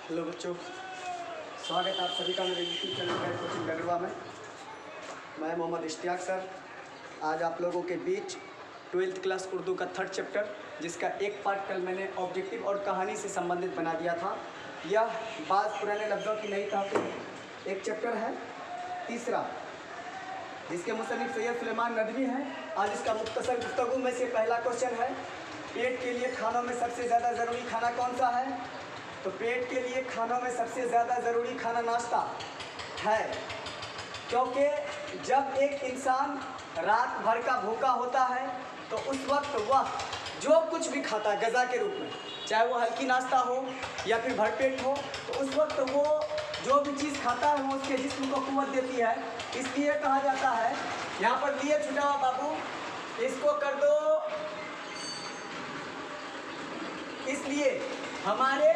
Hello बच्चों, स्वागत है आप सभी का मेरे यूट्यूब चैनल पर कोचिंग डगरवा में। मैं मोहम्मद इश्तियाक सर आज आप लोगों के बीच 12th क्लास उर्दू का 3rd चैप्टर, जिसका एक पार्ट कल मैंने ऑब्जेक्टिव और कहानी से संबंधित बना दिया था। यह बाज़ पुराने लफ्ज़ों की नई तहक़ीक़ एक चैप्टर है तीसरा, जिसके मुसन्निफ़ सैयद सुलेमान नदवी हैं। आज इसका मुख्तसर गुफ्तगू में से पहला क्वेश्चन है, पेट के लिए खानों में सबसे ज़्यादा ज़रूरी खाना कौन सा है? तो पेट के लिए खानों में सबसे ज़्यादा ज़रूरी खाना नाश्ता है, क्योंकि जब एक इंसान रात भर का भूखा होता है तो उस वक्त वह जो कुछ भी खाता है ग़िज़ा के रूप में, चाहे वो हल्की नाश्ता हो या फिर भरपेट हो, तो उस वक्त वो जो भी चीज़ खाता है वो उसके जिस्म को क़ुव्वत देती है। इसलिए कहा जाता है, यहाँ पर लिए छुटा हुआ बाबू इसको कर दो। इसलिए हमारे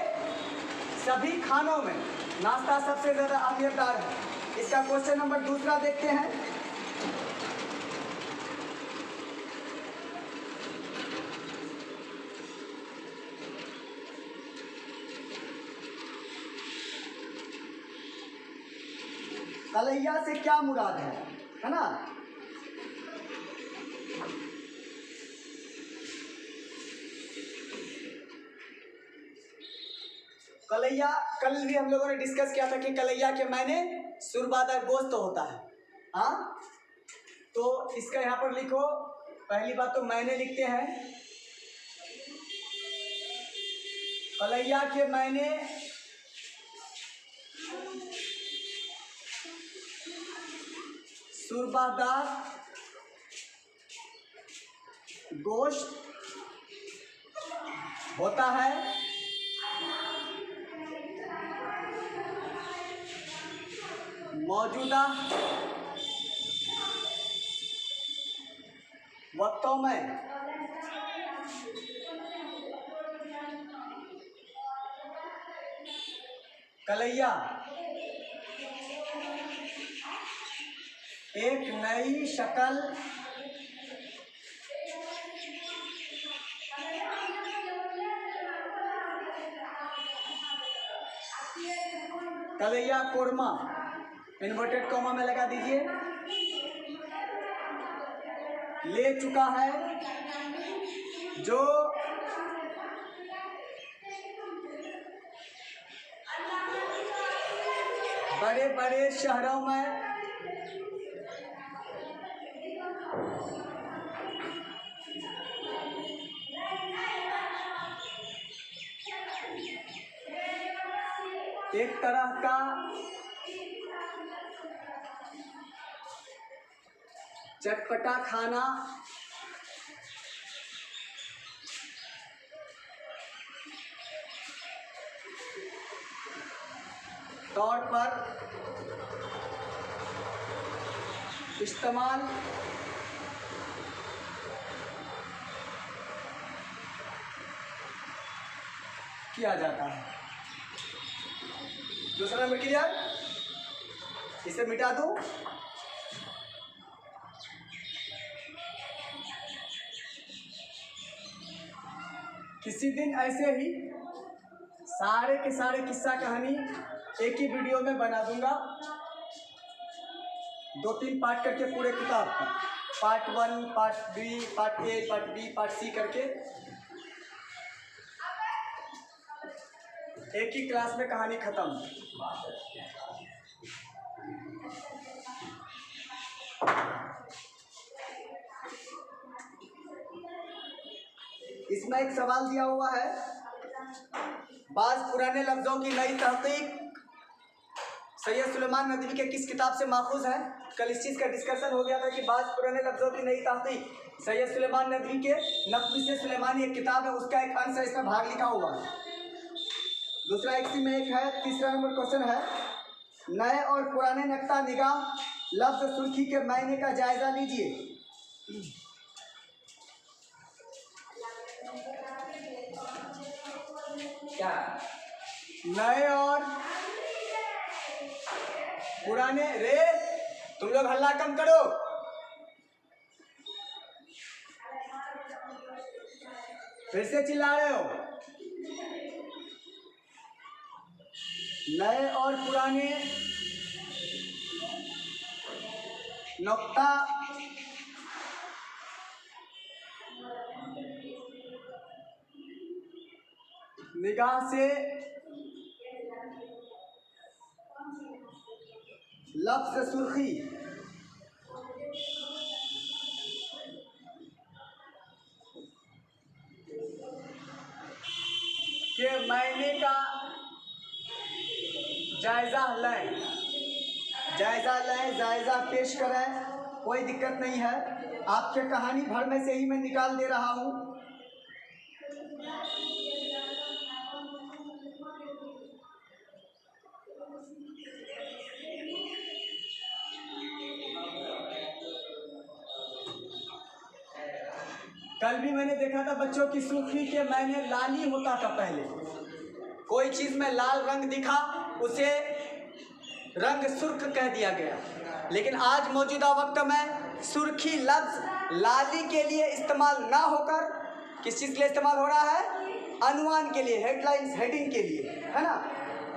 सभी खानों में नाश्ता सबसे ज़्यादा अहमियतदार है। इसका क्वेश्चन नंबर दूसरा देखते हैं। कलैया से क्या मुराद है ना? कलैया कल भी हम लोगों ने डिस्कस किया था कि कलैया के मायने सुरबादार गोश्त होता है। हाँ, तो इसका यहाँ पर लिखो। पहली बात तो मायने लिखते हैं, कलैया के मायने सुरबादार गोश्त होता है। मौजूदा वक्तों में कलैया एक नई शक्ल कलैया कोरमा इन्वर्टेड कॉमा में लगा दीजिए, ले चुका है, जो बड़े बड़े शहरों में एक तरह का चटपटा खाना तौर पर इस्तेमाल किया जाता है। दूसरा मिट गया, इसे मिटा दो। किसी दिन ऐसे ही सारे के सारे किस्सा कहानी एक ही वीडियो में बना दूंगा, 2-3 पार्ट करके पूरे किताब का, part 1, part B, part A, part B, part C करके एक ही क्लास में कहानी खत्म। इसमें एक सवाल दिया हुआ है, बाज़ पुराने लफ्ज़ों की नई तहक़ीक़ सैयद सुलेमान नदवी के किस किताब से माखूज़ है? कल इस चीज़ का डिस्कशन हो गया था कि बाज़ पुराने लफ्ज़ों की नई तहक़ीक़ सैयद सुलेमान नदवी के नक़्श सुलेमानी एक किताब है, उसका एक अंश है, इसमें भाग लिखा हुआ है। दूसरा इसी में एक है। तीसरा नंबर क्वेश्चन है, नए और पुराने नक्ता निगाह लफ्ज़ सुर्खी के मायने का जायज़ा लीजिए। क्या नए और पुराने? रे तुम लोग हल्ला कम करो। फिर से चिल्ला रहे हो। नए और पुराने नुक्ता निगाह से लफ्ज़ सुर्खी के मायने का जायज़ा लें, जायज़ा पेश करें। कोई दिक्कत नहीं है, आपके कहानी भर में से ही मैं निकाल दे रहा हूँ। कल भी मैंने देखा था बच्चों की सुर्खी के मायने लाली होता था। पहले कोई चीज़ में लाल रंग दिखा उसे रंग सुर्ख कह दिया गया, लेकिन आज मौजूदा वक्त में सुर्खी लफ्ज़ लाली के लिए इस्तेमाल ना होकर किस चीज़ के लिए इस्तेमाल हो रहा है? अनुमान के लिए, हेडलाइंस, हेडिंग के लिए, है ना।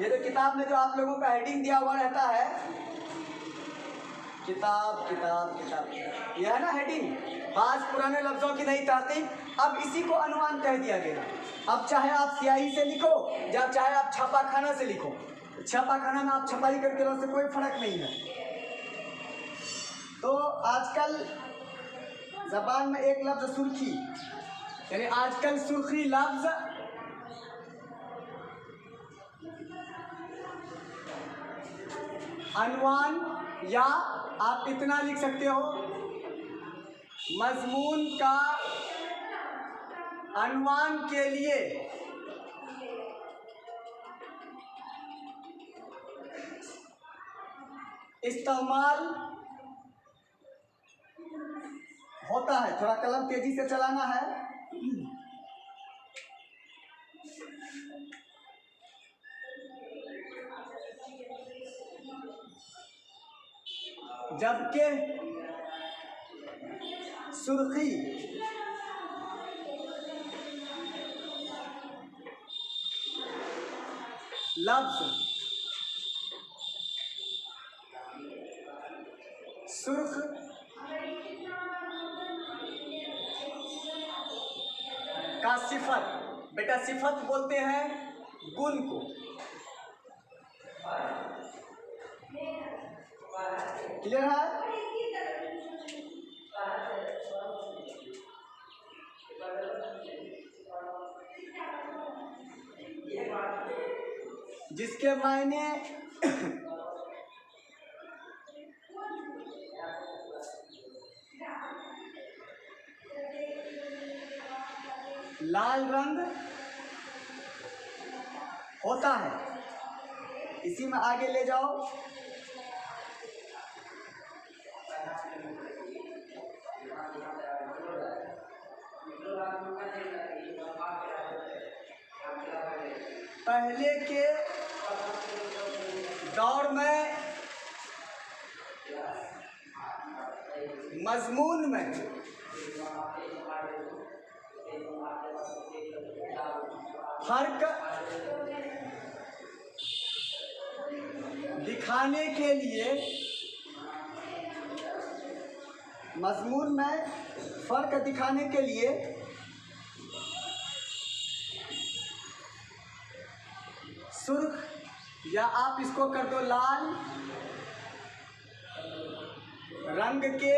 ये तो किताब में जो आप लोगों का हेडिंग दिया हुआ रहता है, किताब किताब किताब, यह है ना हेडिंग। आज पुराने लफ्ज़ों की नई ताक़ीब, अब इसी को अनुमान कह दिया गया। अब चाहे आप स्याही से लिखो या चाहे आप छापाखाना से लिखो, छापाखाना में आप छपाई करके लो, उससे कोई फर्क नहीं है। तो आजकल ज़बान में एक लफ्ज़ सुर्खी, यानी आजकल सुर्खी लफ्ज़ अनुमान, या आप इतना लिख सकते हो मज़मून का अनुमान के लिए इस्तेमाल होता है। थोड़ा कलम तेजी से चलाना है। जबकि सुर्खी लफ्ज़ सुर्ख का सिफत, बेटा सिफत बोलते हैं गुण को। क्लियर है? जिसके मायने लाल रंग होता है। इसी में आगे ले जाओ। पहले के दौर में मज़मून में फर्क दिखाने के लिए, मज़मून में फर्क दिखाने के लिए सुर्ख, या आप इसको कर दो लाल रंग के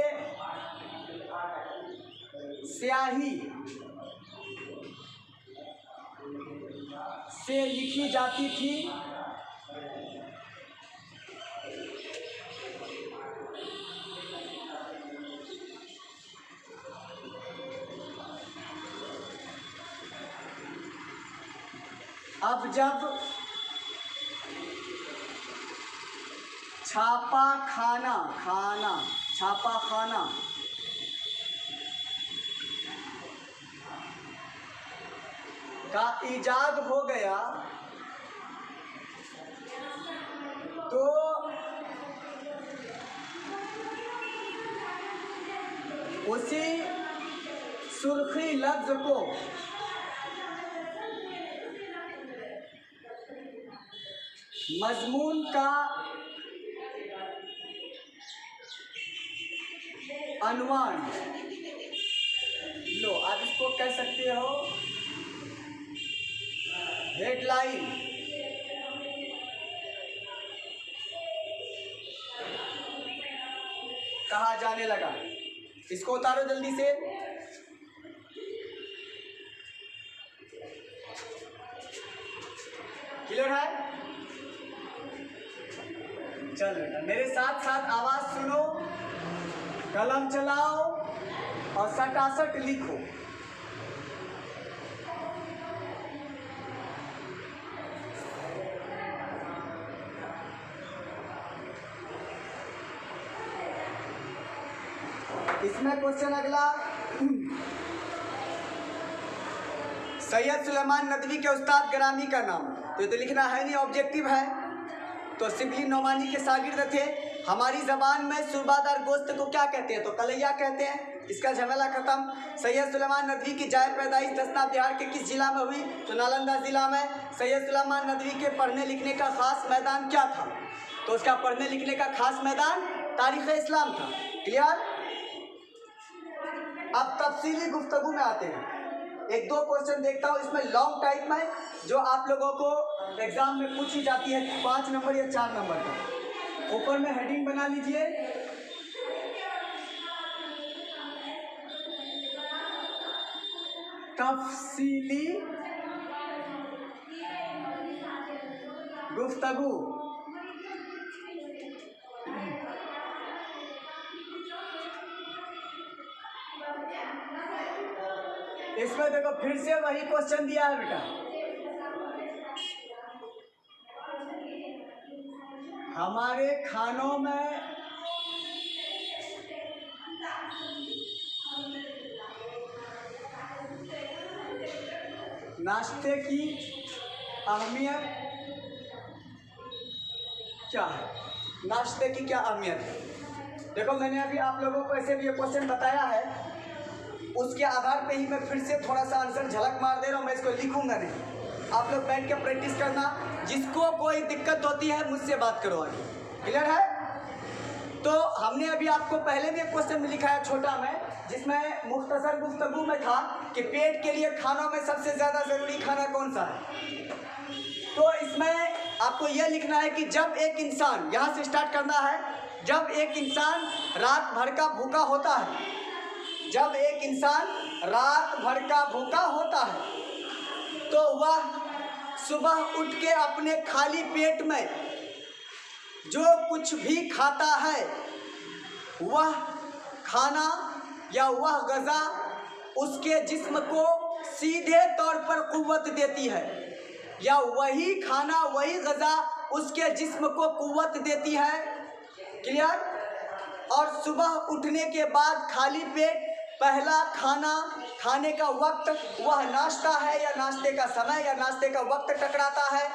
स्याही से लिखी जाती थी। अब जब छापाखाना का इजाद हो गया तो उसी सुर्खी लफ्ज़ को मजमून का अनुमान। लो, आप इसको कह सकते हो हेडलाइन। कहा जाने लगा। इसको उतारो जल्दी से। क्लियर है? चल बेटा, मेरे साथ साथ आवाज सुनो, कलम चलाओ और सटासट लिखो। इसमें क्वेश्चन अगला, सैयद सुलेमान नदवी के उस्ताद ग्रामी का नाम। तो लिखना है नहीं, ऑब्जेक्टिव है। तो शिबली नोमानी के शागिर्द थे। हमारी ज़बान में सुरबादार गोश्त को क्या कहते हैं? तो कलैया कहते हैं। इसका झमेला खत्म। सैयद सुलेमान नदवी की जाए पैदाइश दसना बिहार के किस जिला में हुई? तो नालंदा जिला में। सैयद सुलेमान नदवी के पढ़ने लिखने का खास मैदान क्या था? तो उसका पढ़ने लिखने का खास मैदान तारीख़ इस्लाम था। क्लियर? अब तफसीली गुफ्तगू में आते हैं। एक दो क्वेश्चन देखता हूँ इसमें लॉन्ग टाइप में, जो आप लोगों को एग्जाम में पूछी जाती है 5 नंबर या 4 नंबर का। ऊपर में हेडिंग बना लीजिए, तफसीली गुफ्तगू। इसमें देखो फिर से वही क्वेश्चन दिया है बेटा। हमारे खानों में नाश्ते की अहमियत क्या है? नाश्ते की क्या अहमियत है? देखो, मैंने अभी आप लोगों को ऐसे भी ये क्वेश्चन बताया है, उसके आधार पे ही मैं फिर से थोड़ा सा आंसर झलक मार दे रहा हूँ। मैं इसको लिखूंगा नहीं, आप लोग बैठ के प्रैक्टिस करना। जिसको कोई दिक्कत होती है मुझसे बात करो आगे। क्लियर है? तो हमने अभी आपको पहले भी एक क्वेश्चन में लिखा है छोटा में, जिसमें मुख्तसर गुफ्तगू में था कि पेट के लिए खानों में सबसे ज़्यादा ज़रूरी खाना कौन सा है। तो इसमें आपको यह लिखना है कि जब एक इंसान, यहाँ से स्टार्ट करना है, जब एक इंसान रात भर का भूखा होता है, जब एक इंसान रात भर का भूखा होता है, तो वह सुबह उठ के अपने खाली पेट में जो कुछ भी खाता है, वह खाना या वह ग़िज़ा उसके जिस्म को सीधे तौर पर क़ुव्वत देती है, या वही खाना वही ग़िज़ा उसके जिस्म को क़ुव्वत देती है। क्लियर? और सुबह उठने के बाद खाली पेट पहला खाना खाने का वक्त वह नाश्ता है, या नाश्ते का समय या नाश्ते का वक्त टकराता है।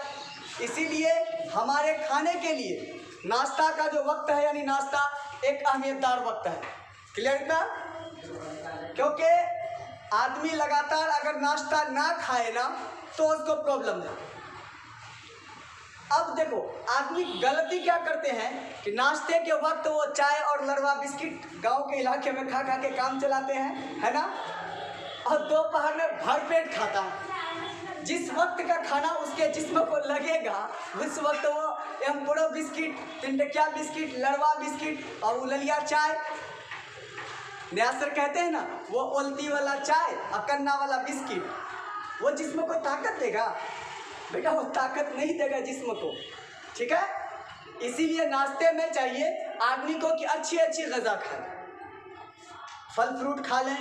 इसीलिए हमारे खाने के लिए नाश्ता का जो वक्त है, यानी नाश्ता एक अहमियतदार वक्त है। क्लियर ना? क्योंकि आदमी लगातार अगर नाश्ता ना खाए ना तो उसको प्रॉब्लम है। अब देखो, आदमी गलती क्या करते हैं कि नाश्ते के वक्त वो चाय और लड़वा बिस्किट गांव के इलाके में खा खा के काम चलाते हैं, है ना, और दोपहर में भरपेट खाता है। जिस वक्त का खाना उसके जिस्म को लगेगा उस वक्त वो एम्पोड़ो बिस्किट, तिनटकिया बिस्किट, लड़वा बिस्किट और उललिया चाय, न्यासर कहते हैं ना, वो उल्टी वाला चाय और कन्ना वाला बिस्किट, वो जिस्म को ताकत देगा बेटा? वो ताकत नहीं देगा जिस्म को। ठीक है? इसीलिए नाश्ते में चाहिए आदमी को कि अच्छी अच्छी ग़िज़ा खाए, फल फ्रूट खा लें।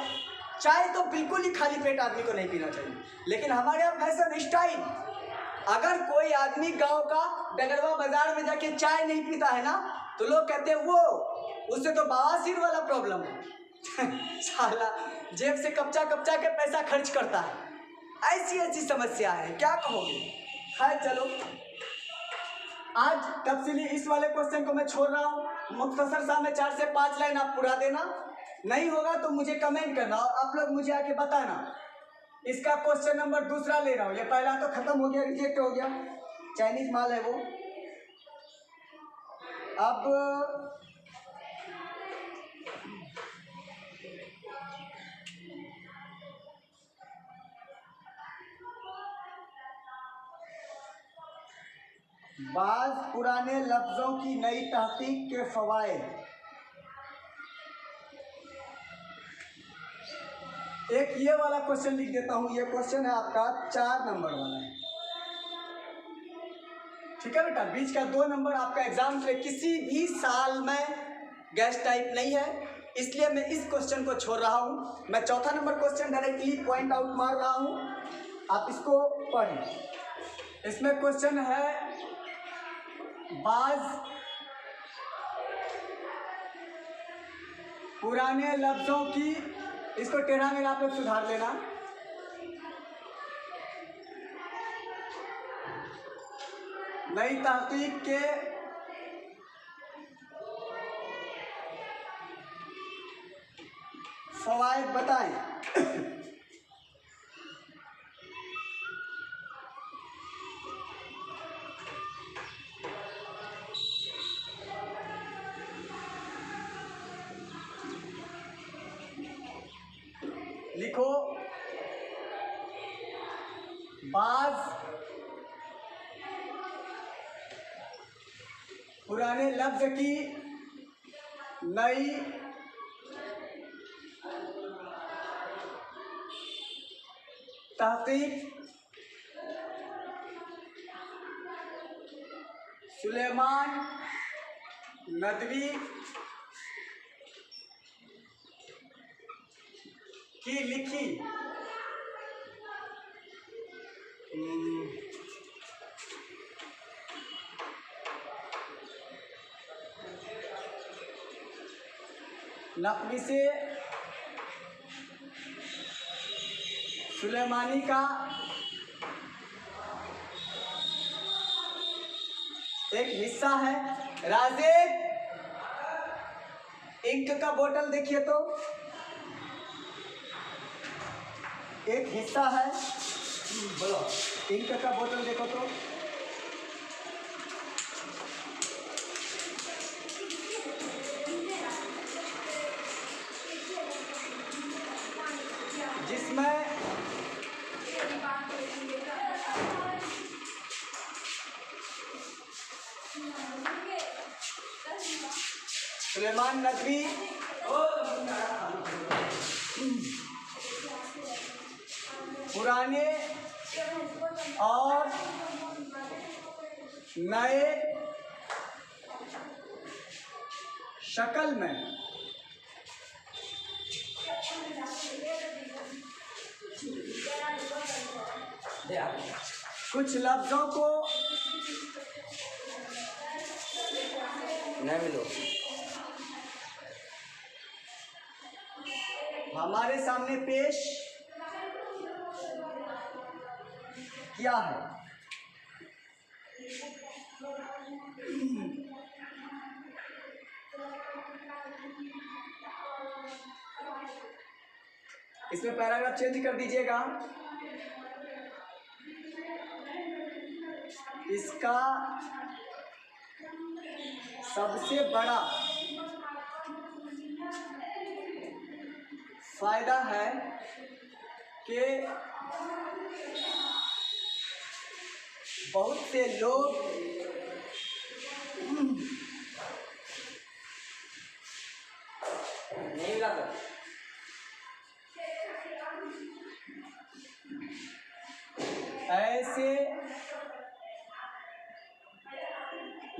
चाय तो बिल्कुल ही खाली पेट आदमी को नहीं पीना चाहिए। लेकिन हमारे यहाँ फैशन स्टाइल, अगर कोई आदमी गांव का डगरवा बाजार में जाके चाय नहीं पीता है ना, तो लोग कहते हैं वो उससे तो बवासीर वाला प्रॉब्लम है साला जेब से कपचा कपचा के पैसा खर्च करता है। ऐसी ऐसी समस्या है, क्या कहोगे? खैर चलो, आज तफसीली इस वाले क्वेश्चन को मैं छोड़ रहा हूँ। मुख्तसर सा में 4 से 5 लाइन आप पूरा देना, नहीं होगा तो मुझे कमेंट करना और आप लोग मुझे आके बताना। इसका क्वेश्चन नंबर दूसरा ले रहा हूँ, ये पहला तो खत्म हो गया, रिजेक्ट हो गया, चाइनीज माल है वो। अब बाज़ पुराने लफ्ज़ों की नई तहकीक के फ़वाइद। एक ये वाला क्वेश्चन लिख देता हूँ, ये क्वेश्चन है आपका 4 नंबर वाला है, ठीक है बेटा। बीच का 2 नंबर आपका एग्जाम से किसी भी साल में गैस टाइप नहीं है, इसलिए मैं इस क्वेश्चन को छोड़ रहा हूँ। मैं चौथा number question directly point out मार रहा हूँ, आप इसको पढ़ें। इसमें क्वेश्चन है बाज़ पुराने लफ्ज़ों की, इसको टेढ़ा मेढ़ा आप लोग सुधार लेना, नई तहकीक के फ़वाइद बताएं। लिखो, बाज़ पुराने लफ्ज़ की नई तहकीक सुलेमान नदवी की लिखी नक़्विसे सुलेमानी का एक हिस्सा है। राजेब, इंक का बोतल देखिए तो, एक हिस्सा है, बोलो इंक का बोतल देखो तो, जिसमें सुलेमान नदवी पुराने और नए शक्ल में कुछ लफ्ज़ों को नहीं मिलो हमारे सामने पेश किया है। इसमें पैराग्राफ चेंज कर दीजिएगा। इसका सबसे बड़ा फायदा है कि बहुत से लोग नहीं लगा ऐसे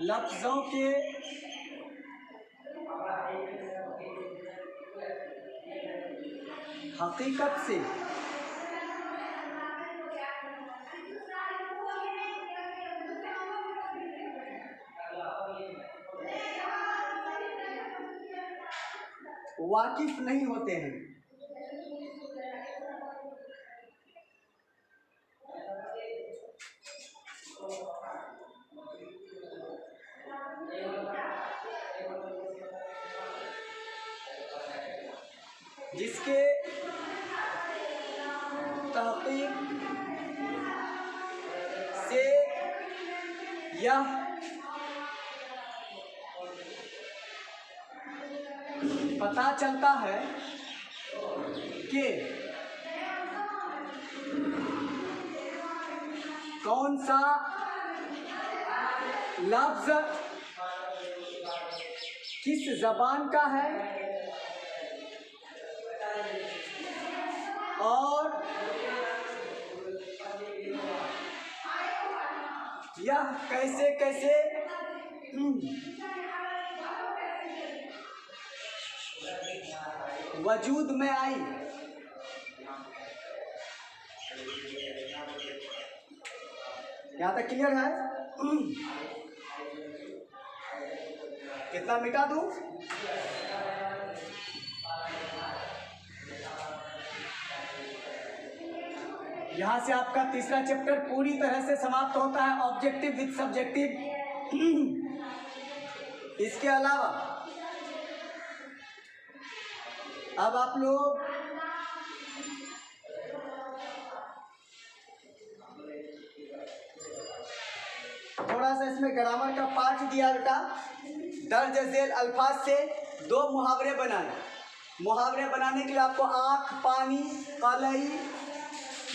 लफ्ज़ों के हकीकत से वाकिफ नहीं होते हैं। जिसके तहकीक से यह पता चलता है कि कौन सा लफ्ज किस जबान का है और यह कैसे कैसे वजूद में आई। यहाँ तक क्लियर है? कितना मिटा दूं? यहाँ से आपका तीसरा चैप्टर पूरी तरह से समाप्त होता है, ऑब्जेक्टिव विद सब्जेक्टिव। इसके अलावा अब आप लोग थोड़ा सा इसमें ग्रामर का पाठ दिया बेटा। दर्ज झेल अल्फाज से 2 मुहावरे बनाए। मुहावरे बनाने के लिए आपको आँख, पानी, कलई,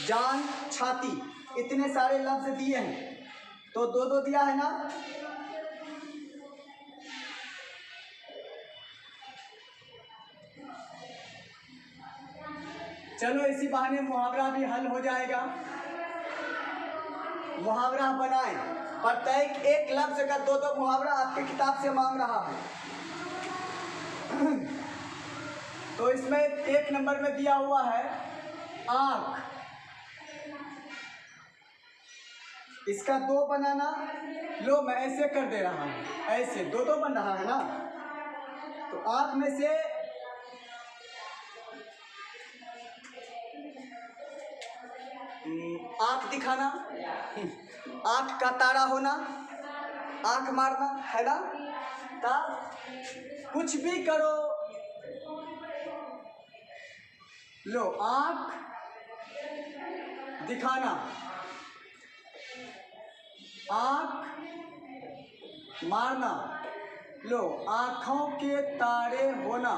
जान, छाती, इतने सारे लफ्ज दिए हैं, तो 2-2 दिया है ना। चलो इसी बहाने मुहावरा भी हल हो जाएगा। मुहावरा बनाए, प्रत्येक एक लफ्ज का 2-2 मुहावरा आपके किताब से मांग रहा है। तो इसमें 1 नंबर में दिया हुआ है आँख, इसका 2 बनाना। लो मैं ऐसे कर दे रहा हूँ, ऐसे 2-2 बन रहा है ना। तो आँख में से आँख दिखाना, आँख का तारा होना, आँख मारना है ना। तब कुछ भी करो, लो आँख दिखाना, आँख मारना, लो आँखों के तारे होना,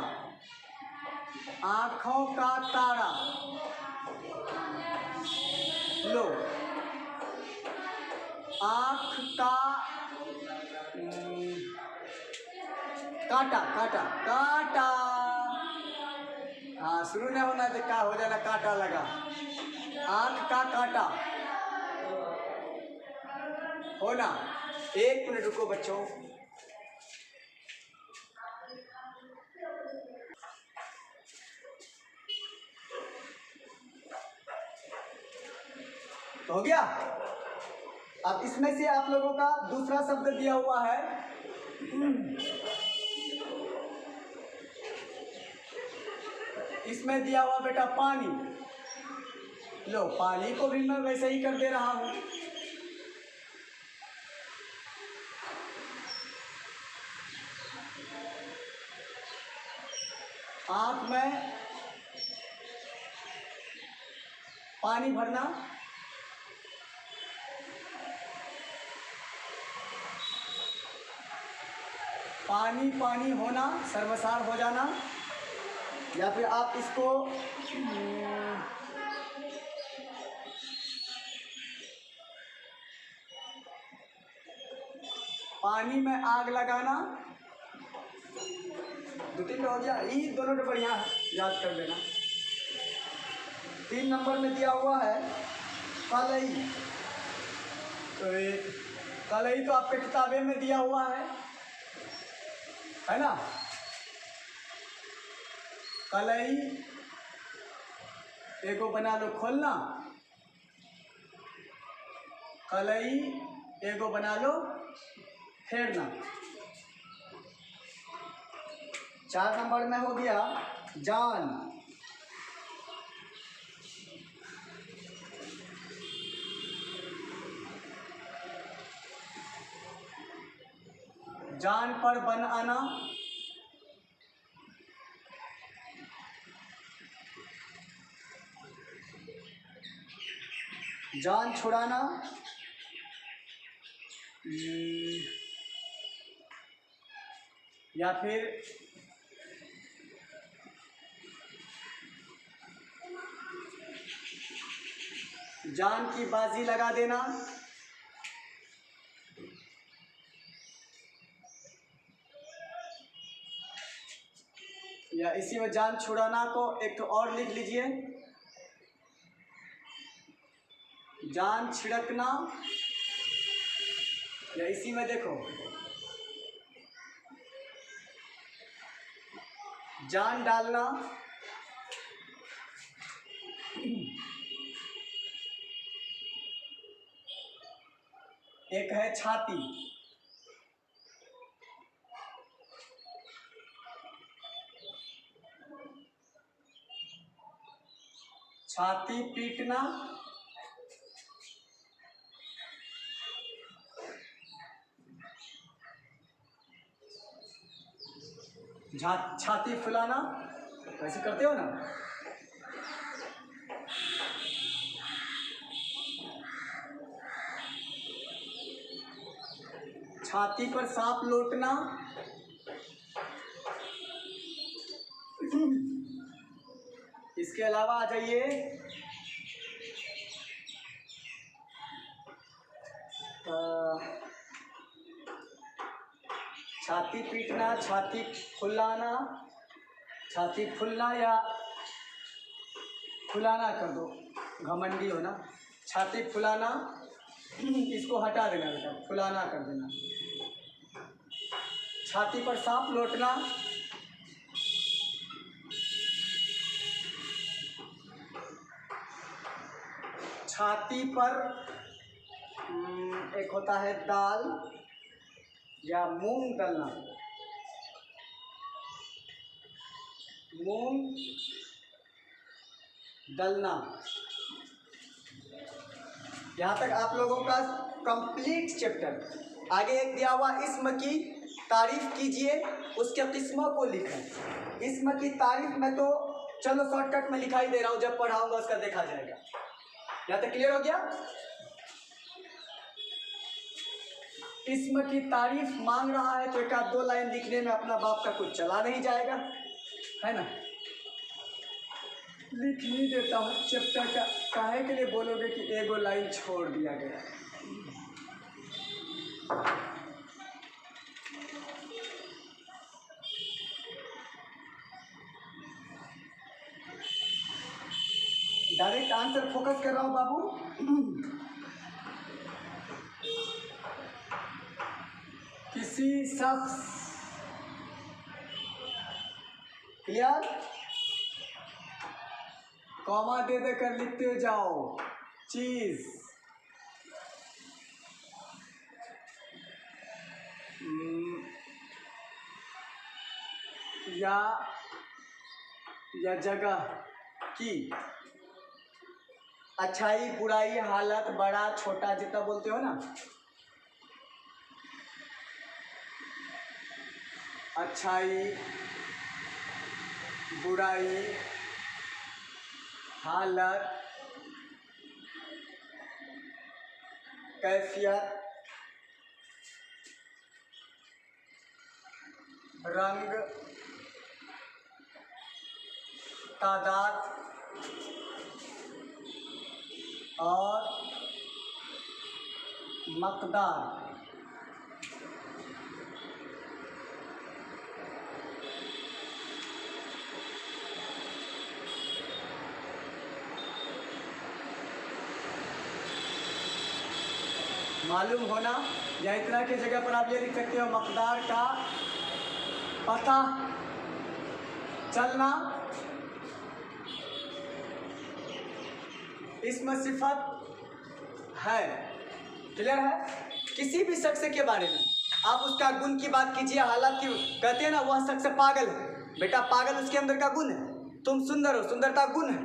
आँखों का तारा, लो आँख का काटा, काटा, काटा। हाँ शुरू नहीं होना तो क्या हो जाना, काटा लगा। आँख का काटा होना। 1 मिनट रुको बच्चों। तो हो गया। अब इसमें से आप लोगों का दूसरा शब्द दिया हुआ है इसमें दिया हुआ बेटा पानी। लो पानी को भी मैं वैसे ही कर दे रहा हूं। आंख में पानी भरना, पानी पानी होना, सर्वसार हो जाना। या फिर आप इसको पानी में आग लगाना। 2-3 हो गया, ये दोनों तो बढ़िया है, याद कर लेना। 3 नंबर में दिया हुआ है कलई। तो ये कलई तो आपके किताबे में दिया हुआ है ना। कलई एगो बना लो खोलना, कलई एगो बना लो फेरना। 4 नंबर में हो गया जान। जान पर बन आना, जान छुड़ाना, या फिर जान की बाजी लगा देना, या इसी में जान छुड़ाना को एक तो और लिख लीजिए, जान छिड़कना, या इसी में देखो जान डालना, एक है छाती, छाती पीटना, छाती फुलाना, वैसे करते हो ना। छाती पर सांप लौटना, इसके अलावा आ जाइए छाती पीटना, छाती फुलाना, छाती फुलना या फुलाना कर दो, घमंडी हो ना। छाती फुलाना, इसको हटा देना बेटा, फुलाना कर देना। छाती पर सांप लौटना, छाती पर एक होता है दाल या मूंग डलना, मूंग डलना। यहाँ तक आप लोगों का कंप्लीट चैप्टर। आगे एक दिया हुआ इस्म की तारीफ कीजिए, उसके किस्मों को लिखें। इस्म की तारीफ में तो चलो शॉर्टकट में लिखाई दे रहा हूँ, जब पढ़ाऊंगा उसका देखा जाएगा। यहाँ तक क्लियर हो गया? इस्म की तारीफ मांग रहा है तो एक आध दो लाइन लिखने में अपना बाप का कुछ चला नहीं जाएगा, है ना। लिख नहीं देता हूँ चैप्टर का, काहे के लिए बोलोगे कि एगो लाइन छोड़ दिया गया। डायरेक्ट आंसर फोकस कर रहा हूँ बाबू। किसी शख्स, क्लियर, कॉमा दे दे कर लिखते जाओ, चीज या जगह की, अच्छाई बुराई हालत बड़ा छोटा जितना बोलते हो ना, अच्छाई बुराई हालत कैफियत रंग तादाद और मकदार। मालूम होना, या इतना की जगह पर आप ये लिख सकते हो मकदार का पता चलना। इसमें सिफत है, क्लियर है। किसी भी शख्स के बारे में आप उसका गुण की बात कीजिए, हालत की, कहते हैं ना वह शख्स पागल है, बेटा पागल उसके अंदर का गुण है। तुम सुंदर हो, सुंदरता गुण है,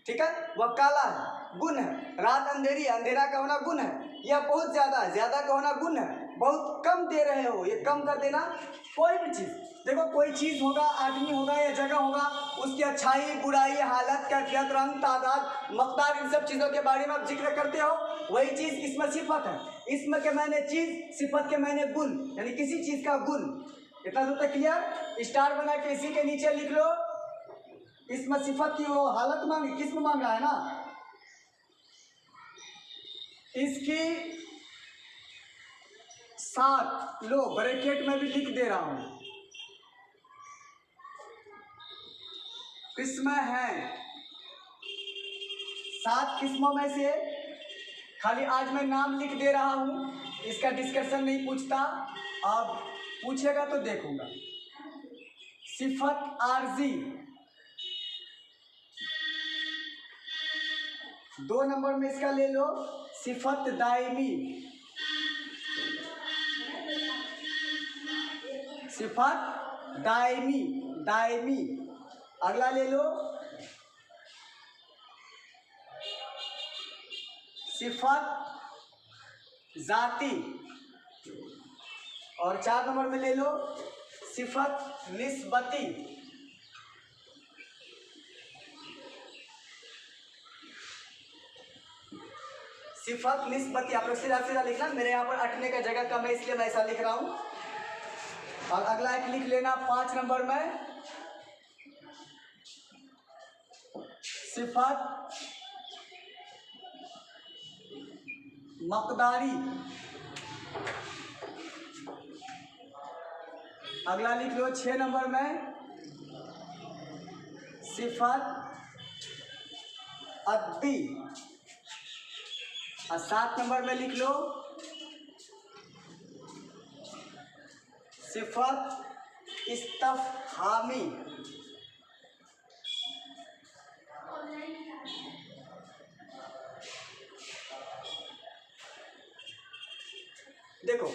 ठीक है। वह काला है, गुण है। रात अंधेरी, अंधेरा का होना गुण है। यह बहुत ज़्यादा है, ज़्यादा का होना गुण है। बहुत कम दे रहे हो, ये कम कर देना। कोई भी चीज़ देखो, कोई चीज़ होगा, आदमी होगा या जगह होगा, उसकी अच्छाई बुराई हालत कैफियत रंग तादाद मकदार, इन सब चीज़ों के बारे में आप जिक्र करते हो, वही चीज़ इसमें सिफत है। इसमें के मैंने चीज़, सिफत के मैंने गुण, यानी किसी चीज़ का गुण। इतना तो क्लियर। स्टार बना के इसी के नीचे लिख लो, इसमें सिफत की वो हालत मांगी, किस्म मांग रहा है ना। इसकी सात लो ब्रैकेट में भी लिख दे रहा हूं किस्में हैं। 7 किस्मों में से खाली आज मैं नाम लिख दे रहा हूं, इसका डिस्कशन नहीं पूछता, अब पूछेगा तो देखूंगा। सिफत आरजी 2 नंबर में इसका ले लो, सिफत दायमी, सिफत दायमी दायमी। अगला ले लो सिफत जाती, और 4 नंबर में ले लो सिफत निस्बती। सिफत निस्बती आप लोग सीधा सीधा लिखना, मेरे यहाँ पर अटने का जगह कम है इसलिए मैं ऐसा लिख रहा हूं। और अगला एक लिख लेना 5 नंबर में सिफत मकदारी। अगला लिख लो 6 नंबर में सिफत अद्दी, और 7 नंबर में लिख लो सिफत इस्तफहामी। देखो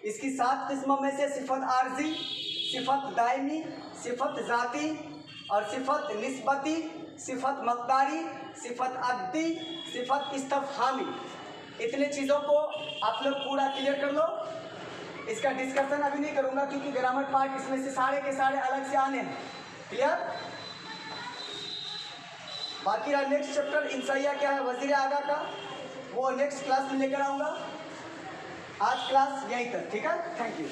इसकी 7 किस्मों में से सिफत आरजी, सिफत दायमी, सिफत जाती और सिफत निस्बती, सिफत मकदारी, सिफत अद्दी, सिफत इस्तफहामी, इतने चीज़ों को आप लोग पूरा क्लियर कर लो। इसका डिस्कशन अभी नहीं करूंगा क्योंकि ग्रामर पार्ट इसमें से सारे के सारे अलग से आने हैं। क्लियर? बाकी रहा नेक्स्ट चैप्टर इंसाइया क्या है वजीर आगा का, वो नेक्स्ट क्लास में लेकर आऊंगा। आज क्लास यहीं तक, ठीक है? Thank you.